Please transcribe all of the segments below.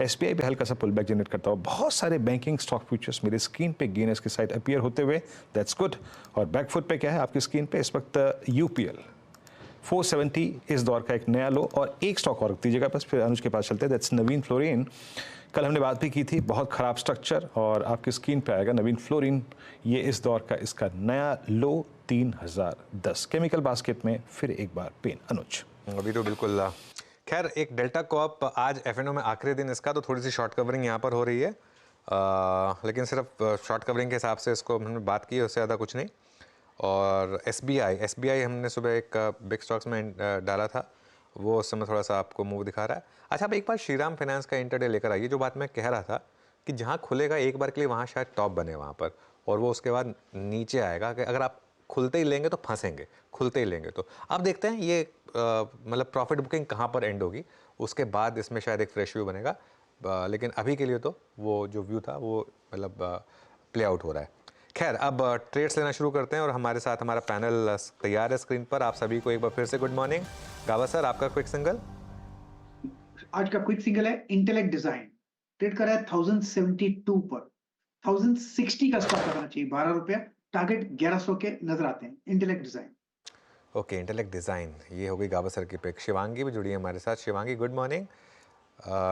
SBI भी हल्का सा पुल बैक जनरेट करता हुआ, बहुत सारे बैंकिंग स्टॉक फ्यूचर्स मेरी स्क्रीन पे गेनर्स की साइड अपीयर होते हुए, दैट्स गुड। और बैकफुट पे क्या है आपकी स्क्रीन पे इस वक्त यूपीएल 470 इस दौर का एक नया लो, और एक स्टॉक और रख दीजिएगा बस, फिर अनुज के पास चलते हैं, दैट्स नवीन फ्लोरिन। कल हमने बात भी की थी, बहुत ख़राब स्ट्रक्चर, और आपकी स्क्रीन पे आएगा नवीन फ्लोरिन, ये इस दौर का इसका नया लो 3010। केमिकल बास्केट में फिर एक बार पेन। अनुज अभी तो बिल्कुल खैर, एक डेल्टा कॉप आज एफएनओ में आखिरी दिन इसका, तो थोड़ी सी शॉर्ट कवरिंग यहाँ पर हो रही है, लेकिन सिर्फ शॉर्ट कवरिंग के हिसाब से इसको हमने बात की, उससे ज़्यादा कुछ नहीं। और एसबीआई हमने सुबह एक बिग स्टॉक्स में डाला था, वो उस समय थोड़ा सा आपको मूव दिखा रहा है। अच्छा, अब एक बार श्रीराम फाइनेंस का इंटरडे लेकर आइए। जो बात मैं कह रहा था कि जहाँ खुलेगा एक बार के लिए वहाँ शायद टॉप बने वहाँ पर, और वो उसके बाद नीचे आएगा कि अगर आप खुलते ही लेंगे तो फंसेंगे, खुलते ही लेंगे तो। अब देखते हैं ये मतलब प्रॉफिट बुकिंग कहाँ पर एंड होगी, उसके बाद इसमें शायद एक फ्रेश व्यू बनेगा, लेकिन अभी के लिए तो वो जो व्यू था वो मतलब प्ले आउट हो रहा है। खैर, अब ट्रेड्स लेना शुरू करते हैं, और हमारे साथ हमारा पैनल तैयार है स्क्रीन पर। आप सभी को एक बार फिर से गुड मॉर्निंग। गावा सर, आपका क्विक सिंगल। आज का क्विक सिंगल है इंटेलेक्ट डिजाइन, ट्रेड कर रहा है 1072 पर। 1060 का स्टॉप लगाना चाहिए, 12 रुपया, टारगेट 1100 के नजर आते हैं। Intellect design. Okay, intellect design, ये हो गई गावा सर की पिक। शिवांगी भी जुड़ी है हमारे साथ। Shivangi good morning.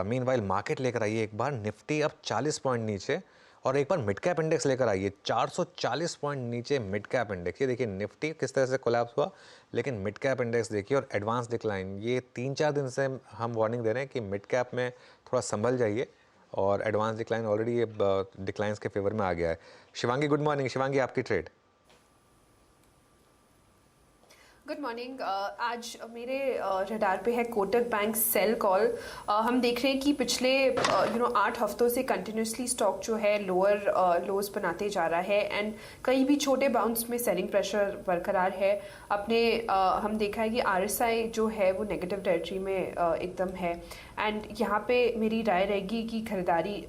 Meanwhile market लेकर आइए एक बार, निफ्टी अब 40 पॉइंट नीचे, और एक बार मिड कैप इंडेक्स लेकर आइए 440 पॉइंट नीचे मिड कैप इंडेक्स। ये देखिए निफ्टी किस तरह से कोलैप्स हुआ, लेकिन मिड कैप इंडेक्स देखिए, और एडवांस डिक्लाइन। ये 3-4 दिन से हम वार्निंग दे रहे हैं कि मिड कैप में थोड़ा संभल जाइए, और एडवांस डिक्लाइन ऑलरेडी ये डिक्लाइंस के फेवर में आ गया है। Shivangi good morning. शिवांगी, आपकी ट्रेड। Good morning. आज मेरे रडार पे है कोटक बैंक सेल कॉल। हम देख रहे हैं कि पिछले 8 हफ्तों से कंटिन्यूसली स्टॉक जो है लोअर लोज बनाते जा रहा है, एंड कहीं भी छोटे बाउंस में सेलिंग प्रेशर बरकरार है। अपने हम देखा है कि आरएसआई जो है वो नेगेटिव टेरिटरी में एकदम है, एंड यहाँ पे मेरी राय रहेगी कि खरीदारी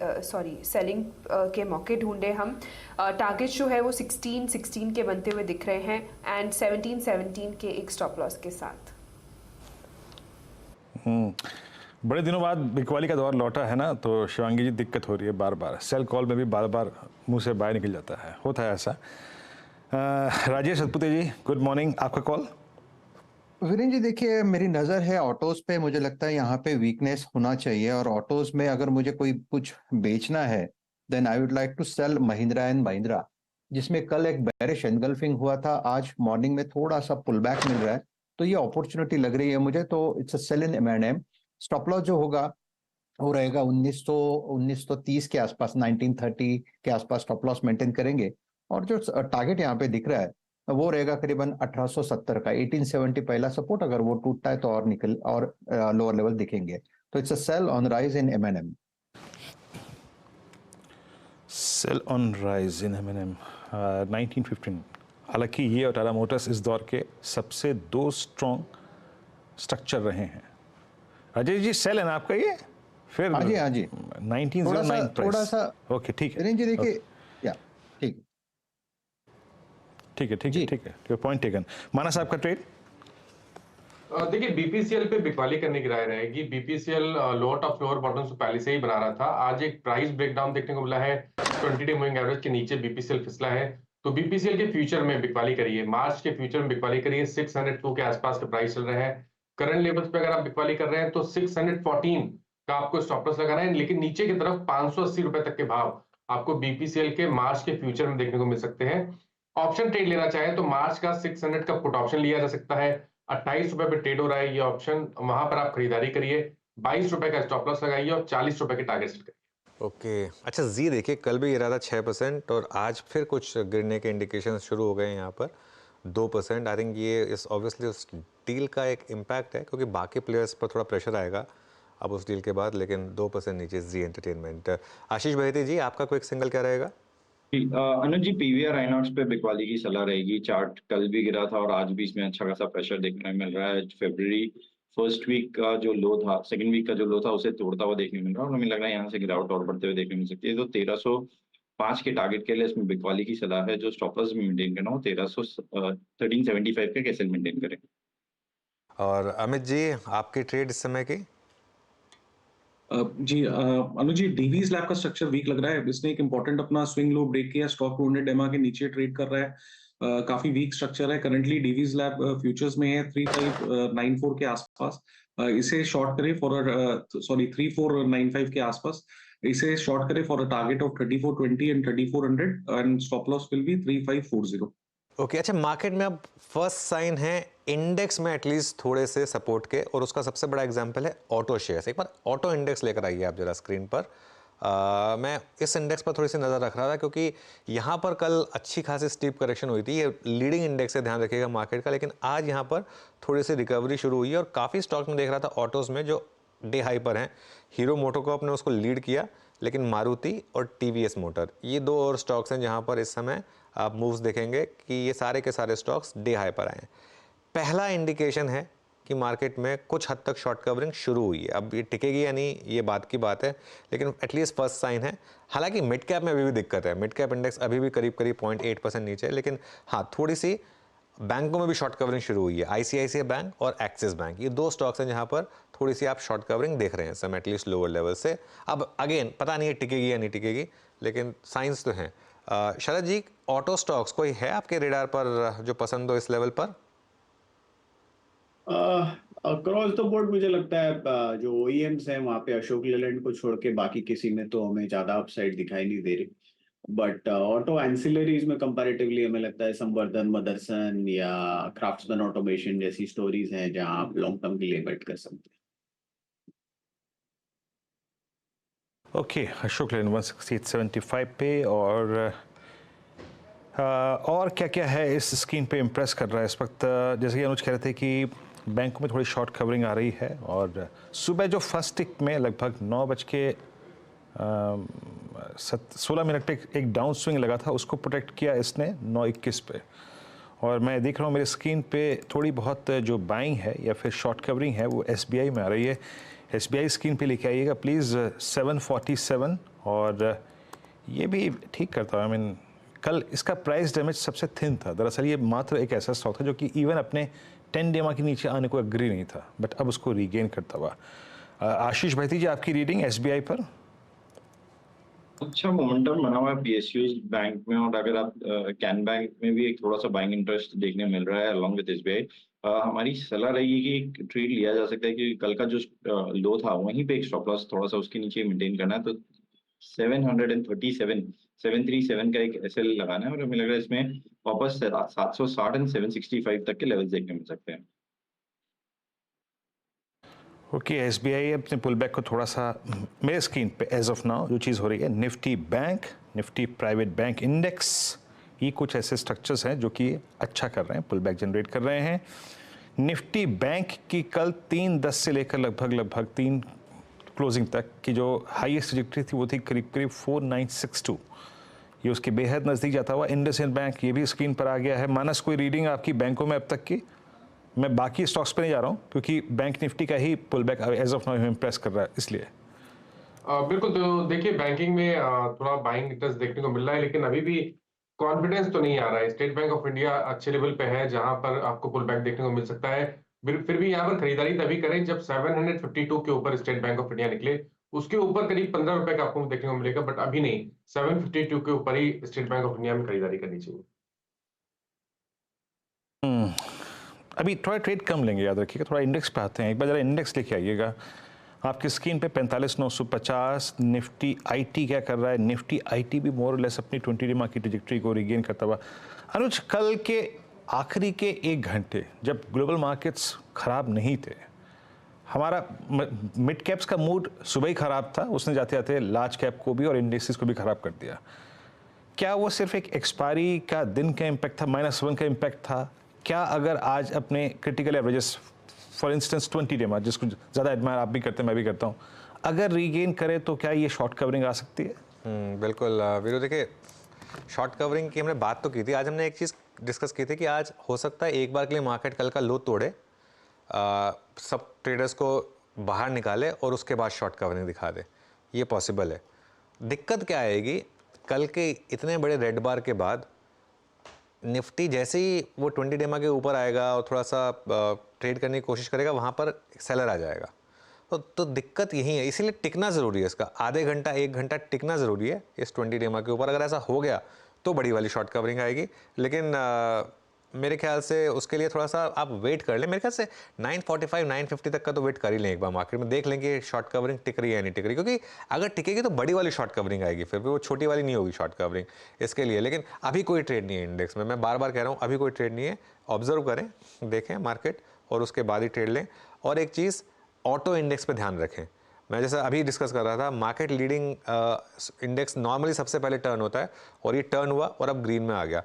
सेलिंग के मौके ढूंढे हम। टारगेट जो है वो 16 के बनते हुए दिख रहे हैं, एंड 17 के एक स्टॉप लॉस के साथ। बड़े दिनों बाद बिकवाली का दौर लौटा है ना, तो शिवांगी जी दिक्कत हो रही है, बार बार सेल कॉल में भी बार बार मुंह से बाहर निकल जाता है, होता है ऐसा। राजेश सतपुते जी गुड मॉर्निंग, आपका कॉल। वीरेंद्र जी देखिए, मेरी नज़र है ऑटोज पे। मुझे लगता है यहाँ पे वीकनेस होना चाहिए, और ऑटोज में अगर मुझे कोई कुछ बेचना है then I would like to sell Mahindra and Mahindra, जिसमें कल एक बेरिश एनगल्फिंग हुआ था, आज मॉर्निंग में थोड़ा सा पुल बैक मिल रहा है, तो ये अपॉर्चुनिटी लग रही है मुझे, तो it's a sell in M&M। Stop loss जो होगा वो रहेगा 1930 के आसपास, 1930 के आसपास स्टॉप लॉस मेंटेन करेंगे, और जो टारगेट यहाँ पे दिख रहा है वो रहेगा करीबन 1870 का। 1870 पहला सपोर्ट, अगर वो टूटता है तो और लोअर लेवल दिखेंगे, तो it's a sell on rise in M&M। Sell on rise in M&M 1915। हालांकि ये और टाटा मोटर्स इस दौर के सबसे 2 स्ट्रॉन्ग स्ट्रक्चर रहे हैं। राजेश जी सेल है ना आपका ये, फिर हाँ जी 1909 थोड़ा सा ओके ठीक है वीरेंद्र जी देखिए, या ठीक है पॉइंट टेकन। मानस आपका ट्रेड। देखिए बीपीसीएल पे बिकवाली करने की राय रहेगी। BPCL lower top lower bottom से पहले से ही बना रहा था। आज एक प्राइस ब्रेकडाउन देखने को मिला है, 20 डे मूविंग एवरेज के नीचे बीपीसीएल फिसला है, तो बीपीसीएल के फ्यूचर में बिकवाली करिए, मार्च के फ्यूचर में बिकवाली करिए। 602 के आसपास का प्राइस चल रहा है। करंट लेवल्स पे अगर आप बिकवाली कर रहे हैं तो 614 का आपको स्टॉप लॉस लगाना है, लेकिन नीचे की तरफ 580 रुपए तक के भाव आपको बीपीसीएल के मार्च के फ्यूचर में देखने को मिल सकते हैं। ऑप्शन ट्रेड लेना चाहे तो मार्च का 600 का पुट ऑप्शन लिया जा सकता है। 28 रुपए पे ट्रेड हो रहा है ये ऑप्शन, वहां पर आप खरीदारी करिए। 22 रुपए का स्टॉप लॉस लगाइए और 40 रुपए के टारगेट सेट करिए। ओके अच्छा, जी देखिए कल भी गिरा था 6%, और आज फिर कुछ गिरने के इंडिकेशन शुरू हो गए हैं यहाँ पर 2%। आई थिंक ये इस ऑब्वियसली उस डील का एक इम्पैक्ट है, क्योंकि बाकी प्लेयर्स पर थोड़ा प्रेशर आएगा अब उस डील के बाद, लेकिन 2% नीचे जी एंटरटेनमेंट। आशीष बहेती जी, आपका क्विक सिंगल क्या रहेगा? अनुज जी, पीवीआर आइनॉक्स पे बिकवाली की सलाह रहेगी। चार्ट कल भी गिरा था और आज भी इसमें अच्छा खासा प्रेशर देखने मिल रहा है। फरवरी फर्स्ट वीक का जो लो था, सेकंड वीक का जो लो था, उसे तोड़ता हुआ देखने मिल रहा है, और हमें लग रहा है यहाँ से गिरावट और बढ़ते हुए देखने मिल सकती है। तो 1305 के टारगेट के लिए इसमें बिकवाली की सलाह है। जो स्टॉप लॉस मेंटेन करना हो 1375 का कैसे मेंटेन करें। और अमित जी, आपकी ट्रेड इस समय की? जी अनुज जी, डीवी स्लैब का स्ट्रक्चर वीक लग रहा है। इसने एक इंपॉर्टेंट अपना स्विंग लो ब्रेक किया, स्टॉक 200 एमआ के नीचे ट्रेड कर रहा है। काफी वीक स्ट्रक्चर है करंटली। डीवी स्लैब फ्यूचर्स में है 3594 के आसपास। इसे शॉर्ट करें फॉर 3495 के आसपास। इसे शॉर्ट करें for a target of 3420 and 3400 and stop loss will be 3540। Okay अच्छा, मार्केट में अब फर्स्ट साइन है इंडेक्स में एटलीस्ट थोड़े से सपोर्ट के, और उसका सबसे बड़ा एग्जांपल है ऑटो शेयर्स। एक बार ऑटो इंडेक्स लेकर आइए आप जरा स्क्रीन पर। मैं इस इंडेक्स पर थोड़ी सी नज़र रख रहा था क्योंकि यहाँ पर कल अच्छी खासी स्टीप करेक्शन हुई थी। ये लीडिंग इंडेक्स से ध्यान रखिएगा मार्केट का, लेकिन आज यहाँ पर थोड़ी सी रिकवरी शुरू हुई है और काफ़ी स्टॉक में देख रहा था ऑटोज़ में जो डे हाई पर हैं। हीरो मोटोकॉर्प ने उसको लीड किया, लेकिन मारुति और टीवीएस मोटर ये दो और स्टॉक्स हैं जहां पर इस समय आप मूव्स देखेंगे कि ये सारे के सारे स्टॉक्स डे हाई पर आए हैं। पहला इंडिकेशन है कि मार्केट में कुछ हद तक शॉर्ट कवरिंग शुरू हुई है। अब ये टिकेगी या नहीं ये बात की बात है, लेकिन एटलीस्ट फर्स्ट साइन है। हालांकि मिड कैप में अभी भी दिक्कत है, मिड कैप इंडेक्स अभी भी करीब 0.8% नीचे है, लेकिन हाँ थोड़ी सी बैंकों में भी शॉर्ट कवरिंग शुरू हुई है। आईसीआईसीआई बैंक और एक्सिस बैंक ये दो स्टॉक्स हैं जहां पर थोड़ी सी आप शॉर्ट कवरिंग देख रहे हैं समय एटलीस्ट लोअर लेवल से। अब अगेन पता नहीं है टिकेगी या नहीं टिकेगी, लेकिन साइंस तो हैं। शरद जी, ऑटो स्टॉक्स कोई है आपके रेडार पर जो पसंद हो इस लेवल पर? अक्रॉस द बोर्ड मुझे लगता है जो ओईएम्स हैं वहां पे अशोक लेलैंड को छोड़ के बाकी किसी में तो हमें ज्यादा अपसाइड दिखाई नहीं दे रही। बट ऑटो एंसिलरीज में कंपैरेटिवली हमें लगता है संवर्धन, मदरसन या क्राफ्ट्समैन ऑटोमेशन जैसी स्टोरीज हैं जहां आप लॉन्ग टर्म के लिए बेट कर सकते हैं। ओके, अशोक लेलैंड 168.75 पे। और क्या क्या है इस स्क्रीन पे इम्प्रेस कर रहा है इस वक्त? जैसे कि अनुज कह रहे थे कि बैंकों में थोड़ी शॉर्ट कवरिंग आ रही है, और सुबह जो फर्स्ट टिक में लगभग 9:16 पे एक डाउन स्विंग लगा था, उसको प्रोटेक्ट किया इसने 9:21 पे। और मैं देख रहा हूँ मेरी स्क्रीन पे थोड़ी बहुत जो बाइंग है या फिर शॉर्ट कवरिंग है वो एसबीआई में आ रही है। एसबीआई स्क्रीन पे लेके आइएगा प्लीज़ 747, और ये भी ठीक करता है। I mean, कल इसका प्राइस डैमेज सबसे थिन था। दरअसल ये मात्र एक ऐसा स्टॉक था जो कि इवन अपने 10 डेमा के नीचे आने को एग्री नहीं था, बट अब उसको रीगेन करता हुआ। आशीष भाई जी, आपकी रीडिंग एसबीआई पर? अच्छा मोमेंटम बना हुआ है पीएसयूज बैंक में, और अगर आप कैन बैंक में भी एक थोड़ा सा बाइंग इंटरेस्ट देखने मिल रहा है अलॉन्ग विद एसबीआई। हमारी सलाह रहेगी कि एक ट्रेड लिया जा सकता है कि कल का जो लो था वहीं पे एक स्टॉप लॉस थोड़ा सा उसके नीचे मेंटेन करना है। तो 737 का एक एसएल लगाना है, और हमें लग रहा है इसमें वापस 760 एंड 765 तक के लेवल्स देखने मिल सकते हैं। ओके, एसबीआई अपने पुल बैक को थोड़ा सा, मेरे स्क्रीन पे एज ऑफ नाउ जो चीज़ हो रही है, Nifty bank, Nifty private bank index, ये कुछ ऐसे स्ट्रक्चर्स हैं जो कि अच्छा कर रहे हैं, पुल बैक जनरेट कर रहे हैं। निफ्टी बैंक की कल 310 से लेकर लगभग 3 क्लोजिंग तक की जो हाईएस्ट ट्रैजेक्टरी थी वो थी करीब 4962। ये उसके बेहद नज़दीक जाता हुआ इंडसइंड बैंक ये भी स्क्रीन पर आ गया है। मानस, कोई रीडिंग आपकी बैंकों में अब तक की? मैं बाकी स्टॉक्स पे नहीं जा रहा हूँ क्योंकि बैंक निफ्टी का ही pull back as of now impress कर रहा है, इसलिए। बिल्कुल, तो देखिए बैंकिंग में थोड़ा बाइंग इंटरेस्ट देखने को मिल रहा है, लेकिन अभी भी कॉन्फिडेंस तो नहीं आ रहा है। स्टेट बैंक ऑफ इंडिया अच्छे लेवल पे है जहां पर आपको पुल बैक देखने को मिल सकता है। फिर भी यहाँ पर खरीदारी तभी करें जब 752 के ऊपर स्टेट बैंक ऑफ इंडिया निकले। उसके ऊपर करीब 15 रुपए का आपको देखने को मिलेगा, बट अभी नहीं। 752 के ऊपर ही स्टेट बैंक ऑफ इंडिया में खरीदारी करनी चाहिए। अभी थोड़ा ट्रेड कम लेंगे, याद रखिएगा। थोड़ा इंडेक्स पे आते हैं, एक बार जरा इंडेक्स लेके आइएगा। आपकी स्क्रीन पे 45,950। निफ्टी आईटी क्या कर रहा है? निफ्टी आईटी भी मोर और लेस अपनी 20 डे की ट्रैजेक्टरी को रिगेन करता हुआ। अनुज, कल के आखिरी के 1 घंटे जब ग्लोबल मार्केट्स खराब नहीं थे, हमारा मिड कैप्स का मूड सुबह ही खराब था, उसने जाते जाते लार्ज कैप को भी और इंडेक्सेस को भी खराब कर दिया। क्या वो सिर्फ एक एक्सपायरी का दिन का इम्पैक्ट था, -1 का इम्पैक्ट था? क्या अगर आज अपने critical averages for instance 20 day में, जिसको ज़्यादा एडमायर आप भी करते हैं मैं भी करता हूँ, अगर रीगेन करे तो क्या ये शॉर्ट कवरिंग आ सकती है? बिल्कुल वीरू, देखिए शॉर्ट कवरिंग की हमने बात तो की थी। आज हमने एक चीज़ डिस्कस की थी कि आज हो सकता है एक बार के लिए मार्केट कल का लो तोड़े, सब ट्रेडर्स को बाहर निकाले और उसके बाद शॉर्ट कवरिंग दिखा दे। ये पॉसिबल है। दिक्कत क्या आएगी, कल के इतने बड़े रेड बार के बाद निफ्टी जैसे ही वो 20 डेमा के ऊपर आएगा और थोड़ा सा ट्रेड करने की कोशिश करेगा, वहाँ पर सेलर आ जाएगा तो दिक्कत यही है, इसीलिए टिकना ज़रूरी है इसका, आधे घंटा 1 घंटा टिकना ज़रूरी है इस 20 डेमा के ऊपर। अगर ऐसा हो गया तो बड़ी वाली शॉर्ट कवरिंग आएगी, लेकिन मेरे ख्याल से उसके लिए थोड़ा सा आप वेट कर लें। मेरे ख्याल से 945 950 तक का तो वेट कर ही लें एक बार, मार्केट में देख लें कि शॉर्ट कवरिंग टिक रही है या नहीं टिक रही, क्योंकि अगर टिकेगी तो बड़ी वाली शॉर्ट कवरिंग आएगी, फिर भी वो छोटी वाली नहीं होगी शॉर्ट कवरिंग इसके लिए। लेकिन अभी कोई ट्रेड नहीं है इंडेक्स में, मैं बार बार कह रहा हूँ अभी कोई ट्रेड नहीं है, ऑब्जर्व करें, देखें मार्केट और उसके बाद ही ट्रेड लें। और एक चीज़, ऑटो इंडेक्स पे ध्यान रखें। मैं जैसा अभी डिस्कस कर रहा था, मार्केट लीडिंग इंडेक्स नॉर्मली सबसे पहले टर्न होता है, और ये टर्न हुआ और अब ग्रीन में आ गया।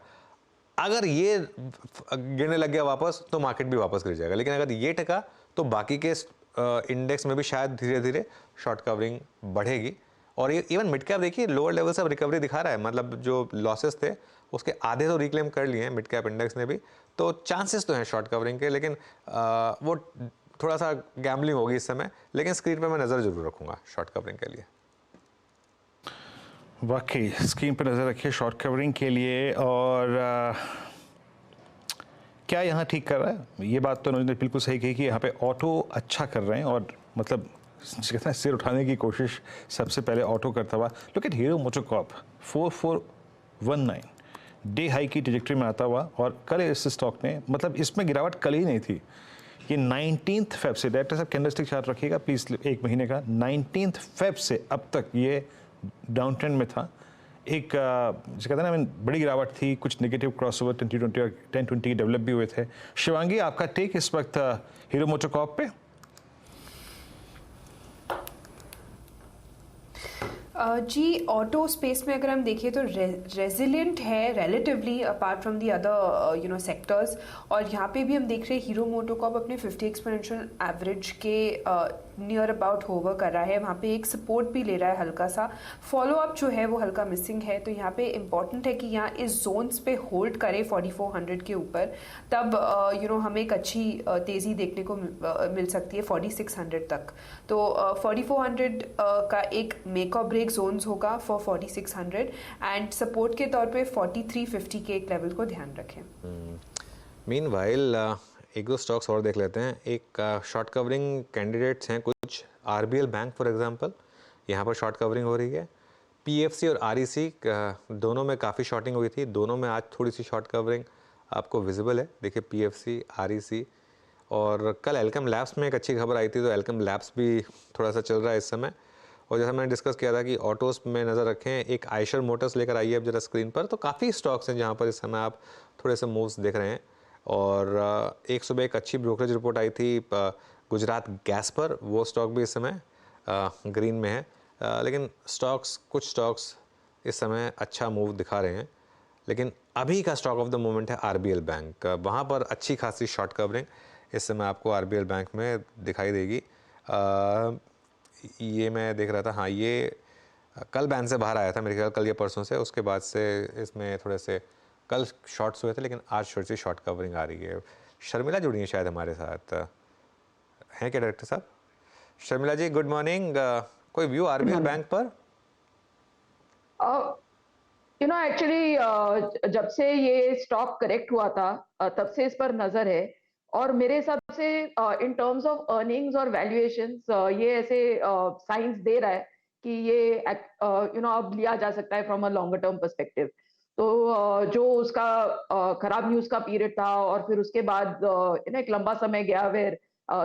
अगर ये गिरने लग गया वापस तो मार्केट भी वापस गिर जाएगा, लेकिन अगर ये टिका तो बाकी के इंडेक्स में भी शायद धीरे धीरे शॉर्ट कवरिंग बढ़ेगी। और ये इवन मिड कैप देखिए लोअर लेवल से अब रिकवरी दिखा रहा है, मतलब जो लॉसेस थे उसके आधे तो रिक्लेम कर लिए हैं मिड कैप इंडेक्स ने भी, तो चांसेस तो हैं शॉर्ट कवरिंग के, लेकिन वो थोड़ा सा गैम्बलिंग होगी इस समय। लेकिन स्क्रीन पे मैं नज़र जरूर रखूंगा शॉर्ट कवरिंग के लिए। वाकई स्क्रीन पर नज़र रखिए शॉर्ट कवरिंग के लिए। और क्या यहाँ ठीक कर रहा है, ये बात तो उन्होंने बिल्कुल सही कही कि यहाँ पे ऑटो अच्छा कर रहे हैं, और मतलब कहते हैं सिर उठाने की कोशिश सबसे पहले ऑटो करता हुआ। Look at hero MotoCorp 4419 day high की ट्रैजेक्टरी में आता हुआ, और कल इस स्टॉक ने, मतलब इसमें गिरावट कल ही नहीं थी, ये 19 फेब से, डायरेक्टर साहब कैंडलस्टिक चार्ट रखिएगा प्लीज़ एक महीने का, 19 फेब से अब तक ये डाउन ट्रेंड में था। एक जो कहते हैं ना, बड़ी गिरावट थी, कुछ नेगेटिव क्रॉसओवर 2020 और 1020 डेवलप भी हुए थे। शिवांगी, आपका टेक इस वक्त हीरो मोटोकॉर्प पे? जी, ऑटो स्पेस में अगर हम देखें तो रेजिलिएंट है relatively apart from the other sectors. और यहाँ पे भी हम देख रहे हैं हीरो मोटोकॉर्प अपने 50 एक्सपोनेंशियल एवरेज के नियर अबाउट होवर कर रहा है, वहाँ पे एक सपोर्ट भी ले रहा है हल्का सा, फॉलो अप जो है वो हल्का मिसिंग है। तो यहाँ पे इम्पॉर्टेंट है कि यहाँ इस जोन्स पे होल्ड करे 4400 के ऊपर, तब हमें एक अच्छी तेज़ी देखने को मिल सकती है 4600 तक। तो 4400 का एक मेक और ब्रेक जोन्स होगा फॉर 4600, एंड सपोर्ट के तौर पे 4350 के एक लेवल को ध्यान रखें। मीनवाइल एक दो स्टॉक्स और देख लेते हैं। एक शॉर्ट कवरिंग कैंडिडेट्स हैं कुछ, आरबीएल बैंक फॉर एग्जांपल, यहाँ पर शॉर्ट कवरिंग हो रही है। पीएफसी और आरईसी दोनों में काफ़ी शॉर्टिंग हुई थी, दोनों में आज थोड़ी सी शॉर्ट कवरिंग आपको विजिबल है। देखिए पीएफसी, आरईसी, और कल एल्केम लैब्स में एक अच्छी खबर आई थी, तो एल्केम लैब्स भी थोड़ा सा चल रहा है इस समय। और जैसा मैंने डिस्कस किया था कि ऑटोज़ में नज़र रखें, एक आयशर मोटर्स लेकर आइए अब जरा स्क्रीन पर। तो काफ़ी स्टॉक्स हैं जहाँ पर इस समय आप थोड़े से मूव्स देख रहे हैं। और एक सुबह एक अच्छी ब्रोकरेज रिपोर्ट आई थी गुजरात गैस पर, वो स्टॉक भी इस समय ग्रीन में है। लेकिन कुछ स्टॉक्स इस समय अच्छा मूव दिखा रहे हैं। लेकिन अभी का स्टॉक ऑफ द मोमेंट है आरबीएल बैंक, वहाँ पर अच्छी खासी शॉर्ट कवरिंग इस समय आपको आरबीएल बैंक में दिखाई देगी। ये मैं देख रहा था, हाँ ये कल बैन से बाहर आया था मेरे ख्याल, कल या परसों से, उसके बाद से इसमें थोड़े से कल शॉर्ट्स हुए थे, लेकिन आज थोड़ी सी शॉर्ट कवरिंग आ रही है। शर्मिला जुड़ी है शायद हमारे साथ, हैं क्या डायरेक्टर साहब? शर्मिला जी गुड मॉर्निंग, कोई व्यू आरबीएल बैंक पर? एक्चुअली जब से ये स्टॉक करेक्ट हुआ था तब से इस पर नजर है, और मेरे हिसाब से इन टर्म्स ऑफ अर्निंग्स और वैल्यूएशंस ये ऐसे साइंस दे रहा है कि ये अब लिया जा सकता है from a longer term perspective. तो जो उसका खराब न्यूज का पीरियड था और फिर उसके बाद एक लंबा समय गया where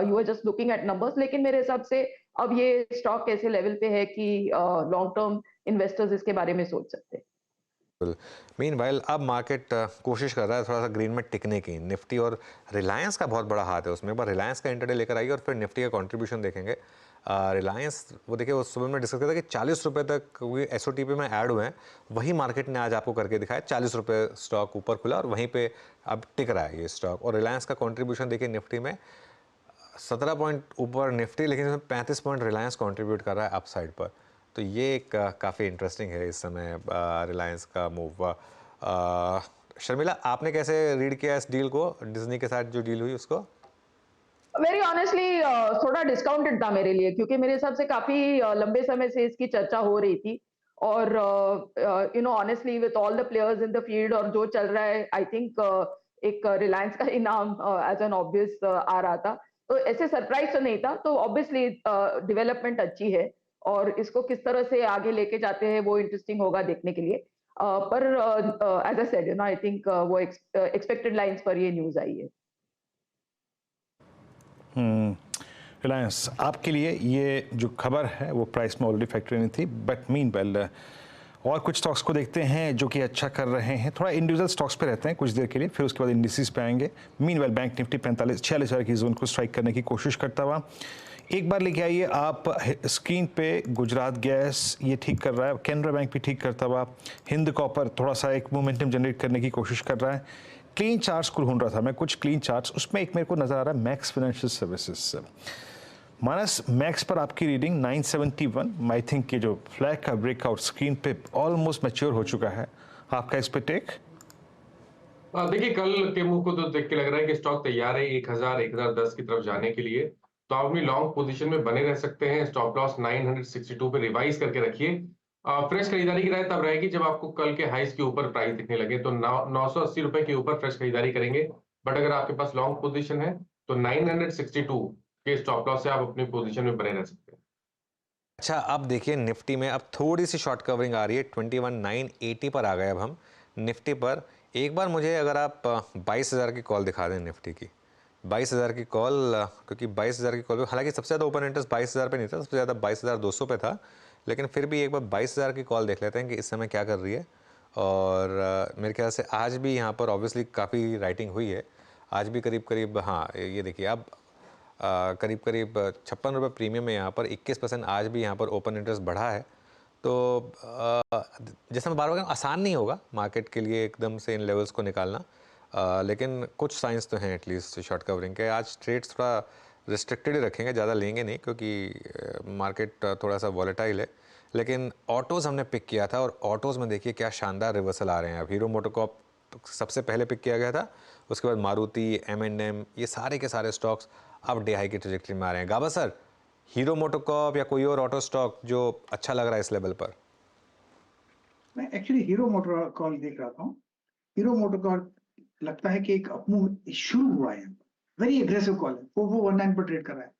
you are just looking at numbers, लेकिन मेरे हिसाब से अब ये स्टॉक ऐसे लेवल पे है कि लॉन्ग टर्म इन्वेस्टर्स इसके बारे में सोच सकते हैं। मीनवाइल अब मार्केट कोशिश कर रहा है थोड़ा सा ग्रीन में टिकने की। निफ्टी और रिलायंस का बहुत बड़ा हाथ है उसमें, एक बार रिलायंस का इंटरडे लेकर आइए और फिर निफ्टी का कंट्रीब्यूशन देखेंगे। रिलायंस वो देखिए, उस सुबह में डिस्कस किया था कि 40 रुपये तक एसओटीपी में ऐड हुए हैं, वही मार्केट ने आज आपको करके दिखाया। 40 रुपये स्टॉक ऊपर खुला और वहीं पे अब टिक रहा है ये स्टॉक। और रिलायंस का कंट्रीब्यूशन देखिए निफ्टी में 17 पॉइंट ऊपर निफ्टी, लेकिन इसमें 35 पॉइंट रिलायंस कंट्रीब्यूट कर रहा है अपसाइड पर। तो ये एक काफ़ी इंटरेस्टिंग है इस समय रिलायंस का मूव। शर्मिला आपने कैसे रीड किया इस डील को, डिज्नी के साथ जो डील हुई उसको? वेरी ऑनेस्टली थोड़ा डिस्काउंटेड था मेरे लिए, क्योंकि मेरे हिसाब से काफी लंबे समय से इसकी चर्चा हो रही थी। और honestly with all the players in the field और जो चल रहा है, आई थिंक एक रिलायंस का ही नाम एज एन ऑब्वियस आ रहा था। तो ऐसे सरप्राइज तो नहीं था, तो ऑब्वियसली डेवलपमेंट अच्छी है और इसको किस तरह से आगे लेके जाते हैं वो इंटरेस्टिंग होगा देखने के लिए। पर as I said, you know, I think वो एक्सपेक्टेड लाइंस पर ये न्यूज आई है। रिलायंस आपके लिए ये जो खबर है वो प्राइस में ऑलरेडी फैक्टर नहीं थी, बट मीनवेल और कुछ स्टॉक्स को देखते हैं जो कि अच्छा कर रहे हैं। थोड़ा इंडिविजुअल स्टॉक्स पे रहते हैं कुछ देर के लिए, फिर उसके बाद इंडिसेस पे आएंगे। मीनवेल बैंक निफ्टी 46,000 की जोन को स्ट्राइक करने की कोशिश करता हुआ एक बार लेके आइए आप स्क्रीन पे। गुजरात गैस ये ठीक कर रहा है, कैनरा बैंक भी ठीक करता हुआ, हिंद कॉपर थोड़ा सा एक मोमेंटम जनरेट करने की कोशिश कर रहा है। क्लीन चार्ट्स को ढूंढ रहा था मैं, कुछ क्लीन चार्ट्स, उसमें एक मेरे को नजर आ रहा है मैक्स फाइनेंशियल सर्विसेज। मानस मैक्स पर आपकी रीडिंग 971, आई थिंक ये जो फ्लैग का ब्रेकआउट स्क्रीन पे ऑलमोस्ट मैच्योर हो चुका है, आपका इस पे टेक? देखिए कल के मूव को तो देख के लग रहा है कि स्टॉक तैयार है 1010 की तरफ जाने के लिए, तो आप अपनी लॉन्ग पोजीशन में बने रह सकते हैं। स्टॉप लॉस 962 पे रिवाइज करके रखिए। फ्रेश खरीदारी की राय तब रहेगी जब आपको कल के हाइस के ऊपर प्राइस दिखने लगे, तो 980 रुपए के ऊपर फ्रेश खरीदारी करेंगे। बट अगर आपके पास लॉन्ग पोजीशन है तो 962 के स्टॉप लॉस से आप अपनी पोजीशन में बने रह सकते हैं। अच्छा, अब देखिए निफ्टी में अब थोड़ी सी शॉर्ट कवरिंग आ रही है, 21,980 पर आ गए अब हम निफ्टी पर। एक बार मुझे अगर आप 22,000 की कॉल दिखा दें निफ्टी की, 22,000 की कॉल, क्योंकि 22,000 की कॉल, हालांकि सबसे ज़्यादा ओपन इंटरेस्ट 22,000 पे नहीं था, सबसे ज़्यादा 22,200 पे था, लेकिन फिर भी एक बार 22,000 की कॉल देख लेते हैं कि इस समय क्या कर रही है। और मेरे ख्याल से आज भी यहाँ पर ऑब्वियसली काफ़ी राइटिंग हुई है, आज भी करीब करीब, हाँ ये देखिए अब करीब करीब 56 रुपये प्रीमियम में यहाँ पर 21% आज भी यहाँ पर ओपन इंटरेस्ट बढ़ा है। तो जैसे मैं बार बार आसान नहीं होगा मार्केट के लिए एकदम से इन लेवल्स को निकालना, लेकिन कुछ साइंस तो हैं एटलीस्ट शॉर्ट कवरिंग के। आज ट्रेड्स थोड़ा रिस्ट्रिक्टेड ही रखेंगे, ज़्यादा लेंगे नहीं क्योंकि मार्केट थोड़ा सा वॉलेटाइल है। लेकिन ऑटोज़ हमने पिक किया था और ऑटोज़ में देखिए क्या शानदार रिवर्सल आ रहे हैं। अब हीरो मोटोकॉर्प सबसे पहले पिक किया गया था, उसके बाद मारुति, M&M, ये सारे के सारे स्टॉक्स अब डे हाई की ट्रेजेक्टरी में आ रहे हैं। गाबा सर, हीरो मोटोकॉर्प या कोई और ऑटो स्टॉक जो अच्छा लग रहा है इस लेवल पर? मैं एक्चुअली हीरो मोटोकॉर्प देख रहा था। हीरो मोटोकॉर्प लगता है कि एक अपमूव शुरू हुआ है, वेरी एग्रेसिव कॉल है, 4419 पर ट्रेड कर रहा है।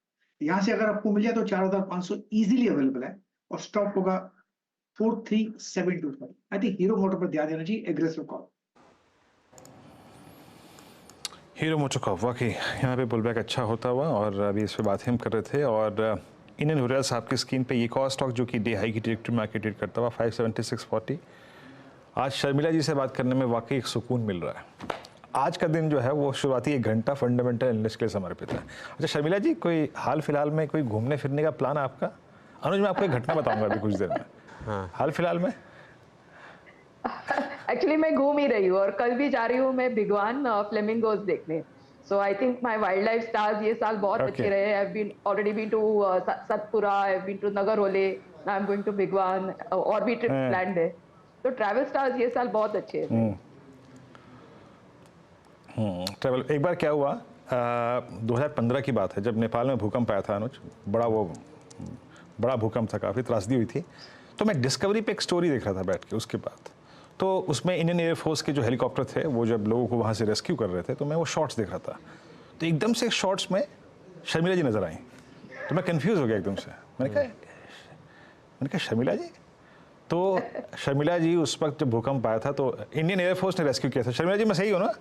यहाँ से अगर आपको मिल जाए तो 4,500 इजीली अवेलेबल है और स्टॉप होगा 4372 पर। आई थिंक हीरो मोटो पर ध्यान देना चाहिए, एग्रेसिव कॉल। हीरो मोटोकॉर्प वाकई यहाँ पे पुलबैक अच्छा होता हुआ, और अभी इस पर बात हम कर रहे थे। और इंडियन हुरियल्स आपकी स्क्रीन पे एक और स्टॉक जो कि डे हाई की ट्रेजेक्टरी में ट्रेड करता हुआ 576.40। आज शर्मिला जी से बात करने में वाकई एक सुकून मिल रहा है। आज का दिन जो है वो शुरुआती 1 घंटा फंडामेंटल एनालिसिस के लिए समर्पित है। अच्छा शर्मिला जी, कोई हाल फिलहाल में कोई घूमने फिरने का प्लान है आपका? अनुज, मैं आपको एक घटना बताऊंगा अभी कुछ देर में। हाँ, हाल फिलहाल में एक्चुअली मैं घूम ही रही हूँ और कल भी जा रही हूँ मैं बिगवान फ्लेमिंगोज देखने। So I think my wild life stars ये साल बहुत अच्छे रहे। I have already been to Satpura, I have been to Nagarhole, I am going to Bhigwan, और भी ट्रिप प्लान्ड है। तो ट्रैवल स्टार्स ये साल बहुत अच्छे हैं। ट्रैवल, एक बार क्या हुआ, 2015 की बात है जब नेपाल में भूकंप आया था अनुज, बड़ा भूकंप था, काफ़ी त्रासदी हुई थी। तो मैं डिस्कवरी पे एक स्टोरी देख रहा था बैठ के, उसके बाद तो उसमें इंडियन एयरफोर्स के जो हेलीकॉप्टर थे वो जब लोगों को वहाँ से रेस्क्यू कर रहे थे, तो मैं वो शॉट्स देख रहा था। तो एकदम से शॉट्स में शर्मिला जी नज़र आई, तो मैं कंफ्यूज हो गया एकदम से। मैंने कहा शर्मिला जी? तो शर्मिला जी उस वक्त जब भूकंप आया था तो इंडियन एयरफोर्स ने रेस्क्यू किया था। शर्मिला जी मैं सही हूँ ना?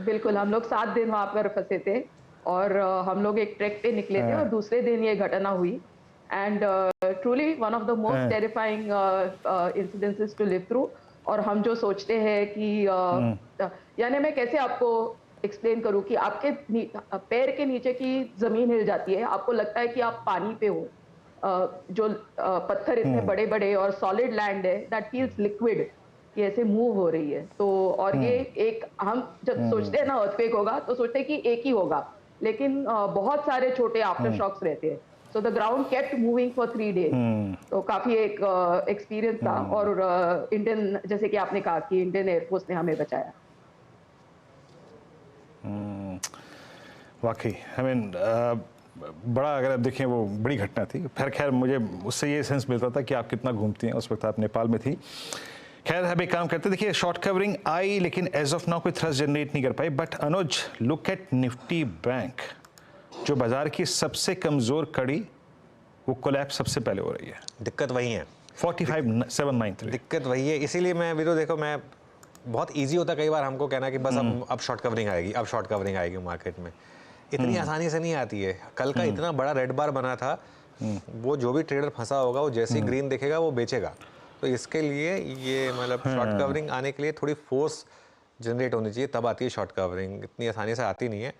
बिल्कुल, हम लोग 7 दिन वहाँ पर फंसे थे और हम लोग एक ट्रैक पे निकले थे और दूसरे दिन ये घटना हुई। And truly one of the most terrifying incidences to live through. और हम जो सोचते हैं कि यानी मैं कैसे आपको एक्सप्लेन करूँ कि आपके पैर के नीचे की जमीन हिल जाती है, आपको लगता है कि आप पानी पे हो। जो पत्थर इतने बड़े बड़े और सॉलिड लैंड है, दैट फील्स लिक्विड, कि ऐसे मूव हो रही है। तो और ये एक, हम जब सोचते हैं ना अर्थक्वेक होगा तो सोचते हैं कि एक ही होगा, लेकिन बहुत सारे छोटे आफ्टर शॉक्स रहते हैं। So the ground kept moving for 3 days. तो काफी एक एक्सपीरियंस था। और इंडियन, जैसे कि आपने कहा कि इंडियन एयरफोर्स ने हमें बचाया। वाकई आई मीन बड़ा, अगर आप देखें वो बड़ी घटना थी। खैर मुझे उससे ये सेंस मिलता था कि आप कितना घूमती हैं। उस वक्त आप नेपाल में थी। खैर हम एक काम करते, देखिए शॉर्ट कवरिंग आई लेकिन एज ऑफ नाउ कोई थ्रस्ट जनरेट नहीं कर पाई। But Anuj, look at Nifty bank, जो बाजार की सबसे कमजोर कड़ी वो कोलैप्स सबसे पहले हो रही है। दिक्कत वही है, 45,793। दिक्कत वही है। इसीलिए मैं अभी तो देखो, मैं बहुत इजी होता कई बार हमको कहना कि बस अब शॉर्ट कवरिंग आएगी, अब शॉर्ट कवरिंग आएगी मार्केट में। इतनी आसानी से नहीं आती है। कल का इतना बड़ा रेड बार बना था, वो जो भी ट्रेडर फंसा होगा वो जैसे ही ग्रीन दिखेगा वो बेचेगा। तो इसके लिए ये मतलब शॉर्ट कवरिंग आने के लिए थोड़ी फोर्स जनरेट होनी चाहिए, तब आती है शॉर्ट कवरिंग। इतनी आसानी से आती नहीं है।